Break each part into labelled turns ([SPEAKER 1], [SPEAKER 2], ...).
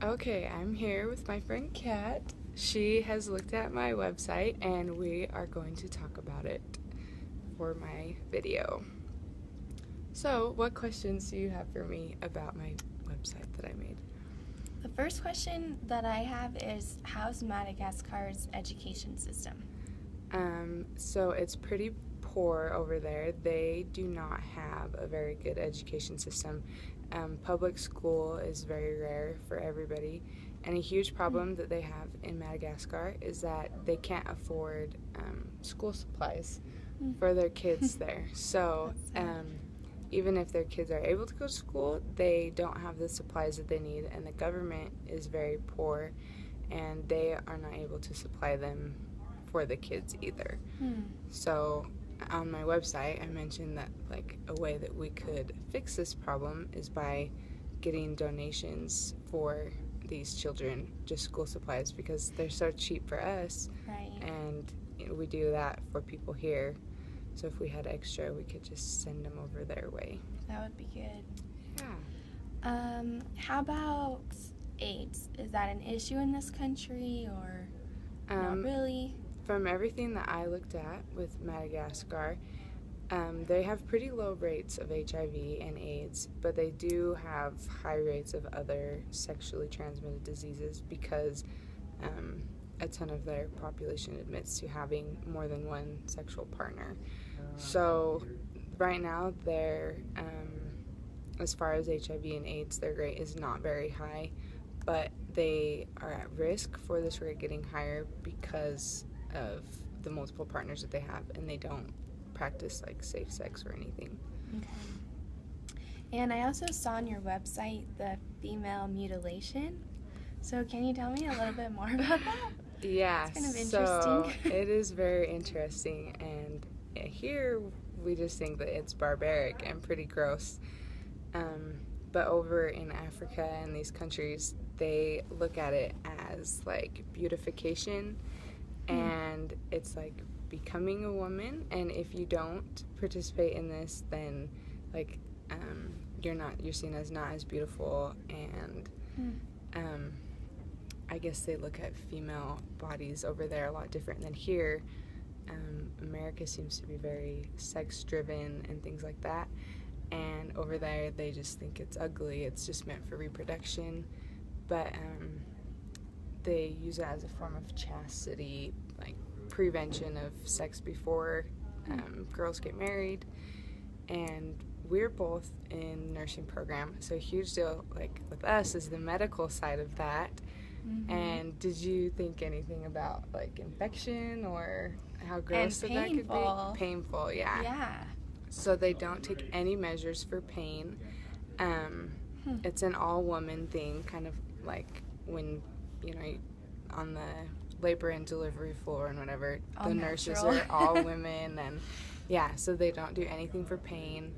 [SPEAKER 1] Okay, I'm here with my friend Kat. She has looked at my website and we are going to talk about it for my video. So, what questions do you have for me about my website that I made?
[SPEAKER 2] The first question that I have is, how's Madagascar's education system?
[SPEAKER 1] So it's pretty poor over there. They do not have a very good education system. Public school is very rare for everybody, and a huge problem that they have in Madagascar is that they can't afford school supplies for their kids there. So, even if their kids are able to go to school, they don't have the supplies that they need, and the government is very poor, and they are not able to supply them for the kids either. So on my website I mentioned that like a way that we could fix this problem is by getting donations for these children, just school supplies, because they're so cheap for us,
[SPEAKER 2] Right.
[SPEAKER 1] and we do that for people here. So if we had extra, we could just send them over their way.
[SPEAKER 2] That would be good.
[SPEAKER 1] Yeah.
[SPEAKER 2] How about AIDS? Is that an issue in this country or not really?
[SPEAKER 1] From everything that I looked at with Madagascar, they have pretty low rates of HIV and AIDS, but they do have high rates of other sexually transmitted diseases because a ton of their population admits to having more than one sexual partner. So right now, as far as HIV and AIDS, their rate is not very high, but they are at risk for this rate getting higher because of the multiple partners that they have, and they don't practice like safe sex or anything.
[SPEAKER 2] Okay. And I also saw on your website the female mutilation. So can you tell me a little bit more about that?
[SPEAKER 1] Yeah,
[SPEAKER 2] it's kind of
[SPEAKER 1] so
[SPEAKER 2] interesting.
[SPEAKER 1] it is very interesting, and here we just think that it's barbaric and pretty gross. But over in Africa and these countries, they look at it as like beautification, and it's like becoming a woman, and if you don't participate in this, then like you're seen as not as beautiful, and I guess they look at female bodies over there a lot different than here. America seems to be very sex driven and things like that, and over there they just think it's ugly, it's just meant for reproduction. But they use it as a form of chastity, like prevention of sex before girls get married. And we're both in nursing program, so a huge deal like with us is the medical side of that. And did you think anything about like infection or how gross that could be? Painful, yeah.
[SPEAKER 2] Yeah.
[SPEAKER 1] So they don't take any measures for pain. It's an all-woman thing, kind of like when, on the labor and delivery floor and whatever,
[SPEAKER 2] All
[SPEAKER 1] the nurses
[SPEAKER 2] natural.
[SPEAKER 1] are all women, and yeah, so they don't do anything for pain.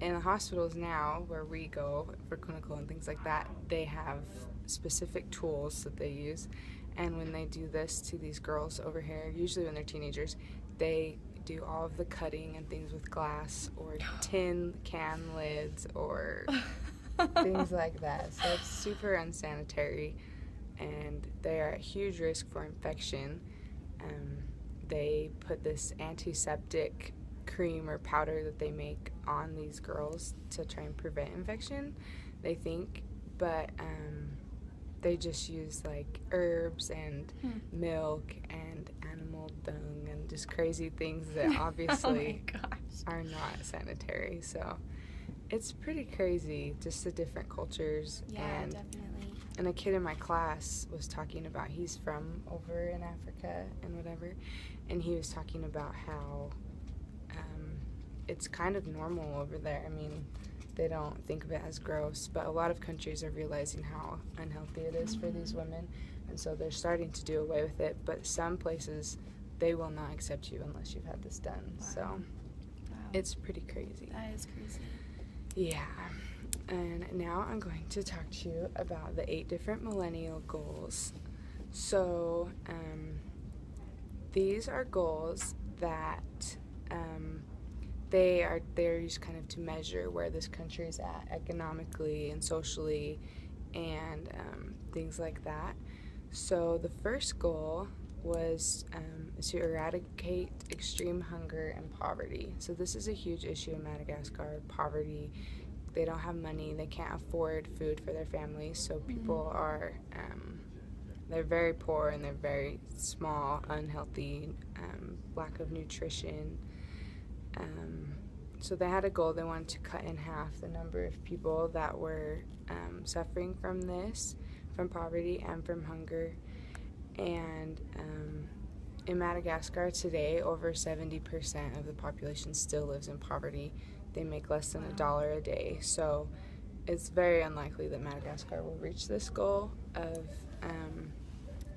[SPEAKER 1] In the hospitals now, where we go for clinical and things like that, they have specific tools that they use, and when they do this to these girls over here, usually when they're teenagers, they do all of the cutting and things with glass or tin can lids or things like that. So it's super unsanitary, and they are at huge risk for infection. They put this antiseptic cream or powder that they make on these girls to try and prevent infection, they think, but they just use like herbs and milk and animal dung and just crazy things that obviously are not sanitary. So it's pretty crazy, just the different cultures.
[SPEAKER 2] Yeah, definitely.
[SPEAKER 1] And a kid in my class was talking about, he's from over in Africa and whatever, and he was talking about how it's kind of normal over there. I mean, they don't think of it as gross, but a lot of countries are realizing how unhealthy it is for these women, and so they're starting to do away with it. But some places, they will not accept you unless you've had this done.
[SPEAKER 2] Wow.
[SPEAKER 1] So it's pretty crazy.
[SPEAKER 2] That is crazy.
[SPEAKER 1] Yeah. And now I'm going to talk to you about the 8 different millennial goals. So these are goals that they're used kind of to measure where this country is at economically and socially and things like that. So the first goal was to eradicate extreme hunger and poverty. So this is a huge issue in Madagascar, poverty. They don't have money, they can't afford food for their families, so people are, they're very poor and they're very small, unhealthy, lack of nutrition. So they had a goal. They wanted to cut in half the number of people that were suffering from this, from poverty and from hunger. And in Madagascar today, over 70% of the population still lives in poverty. They make less than $1 a day. So it's very unlikely that Madagascar will reach this goal of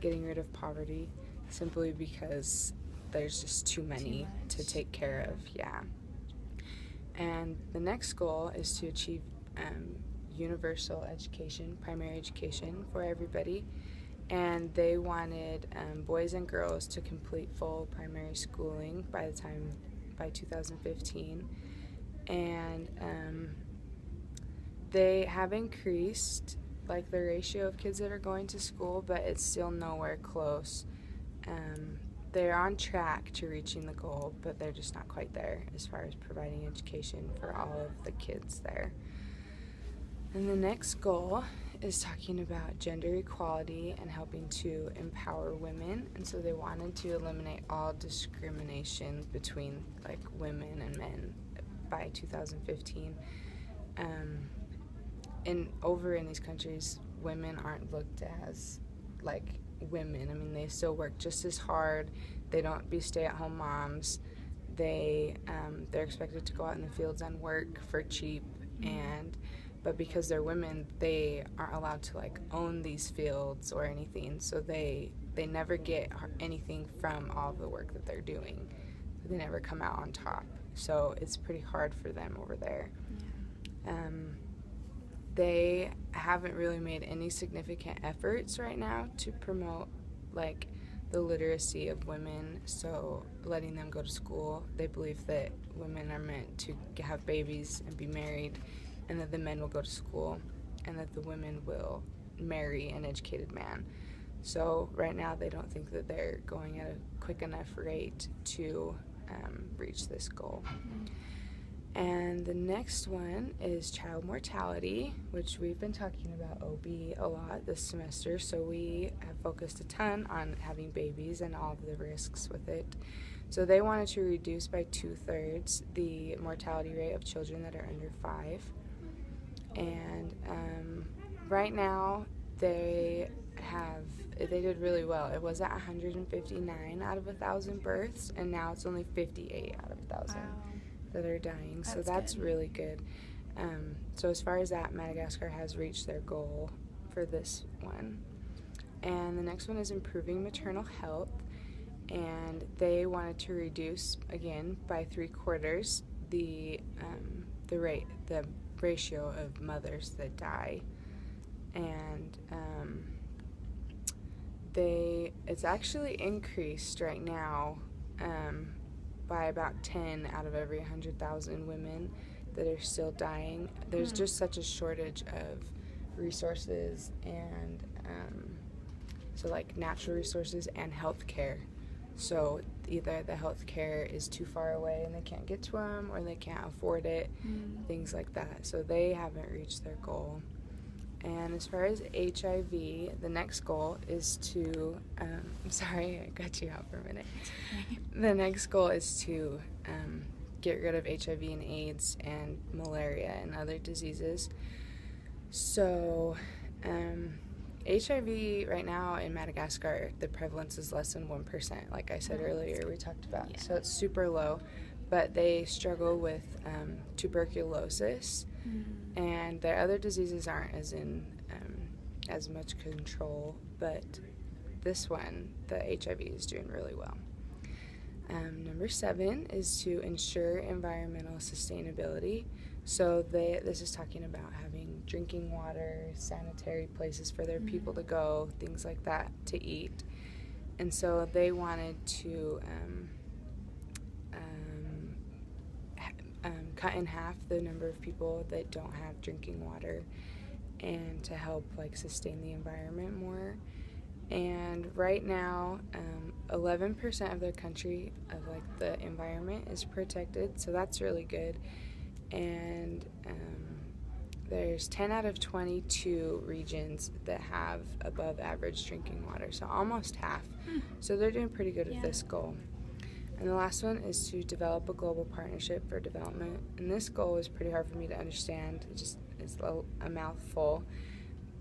[SPEAKER 1] getting rid of poverty, simply because there's just too many to take care of. Yeah. And the next goal is to achieve universal education, primary education for everybody. And they wanted boys and girls to complete full primary schooling by 2015. And they have increased like the ratio of kids that are going to school, but it's still nowhere close. They're on track to reaching the goal, but they're just not quite there as far as providing education for all of the kids there. And the next goal is talking about gender equality and helping to empower women. And so they wanted to eliminate all discrimination between like women and men by 2015. And over in these countries, women aren't looked as like women. I mean, they still work just as hard. They don't be stay-at-home moms. They're expected to go out in the fields and work for cheap, but because they're women, they aren't allowed to like own these fields or anything. So they never get anything from all the work that they're doing. They never come out on top. So it's pretty hard for them over there. They haven't really made any significant efforts right now to promote like the literacy of women, so letting them go to school. They believe that women are meant to have babies and be married, and that the men will go to school, and that the women will marry an educated man. So right now they don't think that they're going at a quick enough rate to reach this goal. And the next one is child mortality, which we've been talking about OB a lot this semester. So we have focused a ton on having babies and all of the risks with it. So they wanted to reduce by 2/3 the mortality rate of children that are under 5. And right now they did really well. It was at 159 out of 1,000 births, and now it's only 58 out of 1,000. Wow. That are dying, so that's good. Really good. So as far as that, Madagascar has reached their goal for this one. And the next one is improving maternal health, and they wanted to reduce again by 3/4 the ratio of mothers that die, and it's actually increased right now. By about 10 out of every 100,000 women that are still dying. There's just such a shortage of resources and so like natural resources and health care. So either the health care is too far away and they can't get to them, or they can't afford it, things like that. So they haven't reached their goal. And as far as HIV, the next goal is to, I'm sorry, I got you out for a minute. The next goal is to get rid of HIV and AIDS and malaria and other diseases. So HIV right now in Madagascar, the prevalence is less than 1%, like I said earlier, we talked about. Yeah. So it's super low, but they struggle with tuberculosis. And their other diseases aren't as much control, but this one, the HIV, is doing really well. Number 7 is to ensure environmental sustainability. So this is talking about having drinking water, sanitary places for their people to go, things like that, to eat. And so they wanted to cut in half the number of people that don't have drinking water. and to help like sustain the environment more. And right now 11% of their country of like the environment is protected, so that's really good. And there's 10 out of 22 regions that have above average drinking water, so almost half. So they're doing pretty good with this goal. And the last one is to develop a global partnership for development. And this goal was pretty hard for me to understand. It just is a mouthful.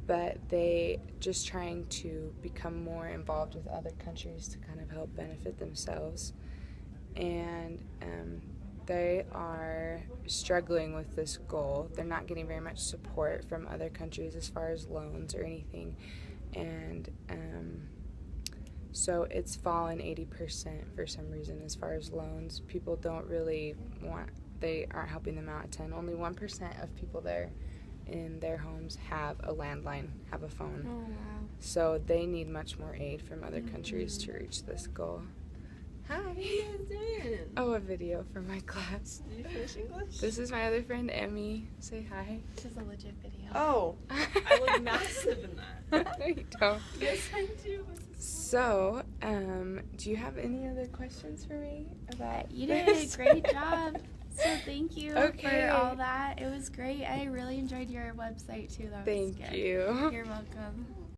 [SPEAKER 1] But they just trying to become more involved with other countries to kind of help benefit themselves. And they are struggling with this goal. They're not getting very much support from other countries as far as loans or anything. And so it's fallen 80% for some reason as far as loans. People don't really they aren't helping them out a ton. Only 1% of people there in their homes have a landline, have a phone.
[SPEAKER 2] Oh, wow.
[SPEAKER 1] So they need much more aid from other countries to reach this goal. Hi.
[SPEAKER 3] What are you guys doing?
[SPEAKER 1] Oh, a video for my class.
[SPEAKER 3] Did you finish English?
[SPEAKER 1] This is my other friend, Emmy. Say hi.
[SPEAKER 2] This is a legit video.
[SPEAKER 3] Oh, I look massive in that.
[SPEAKER 1] No, you don't.
[SPEAKER 3] Yes, I do.
[SPEAKER 1] So, do you have any other questions for me about
[SPEAKER 2] You did
[SPEAKER 1] this?
[SPEAKER 2] a great job. So thank you
[SPEAKER 1] Okay.
[SPEAKER 2] for all that. It was great. I really enjoyed your website too. That was
[SPEAKER 1] Thank
[SPEAKER 2] good.
[SPEAKER 1] you.
[SPEAKER 2] You're welcome.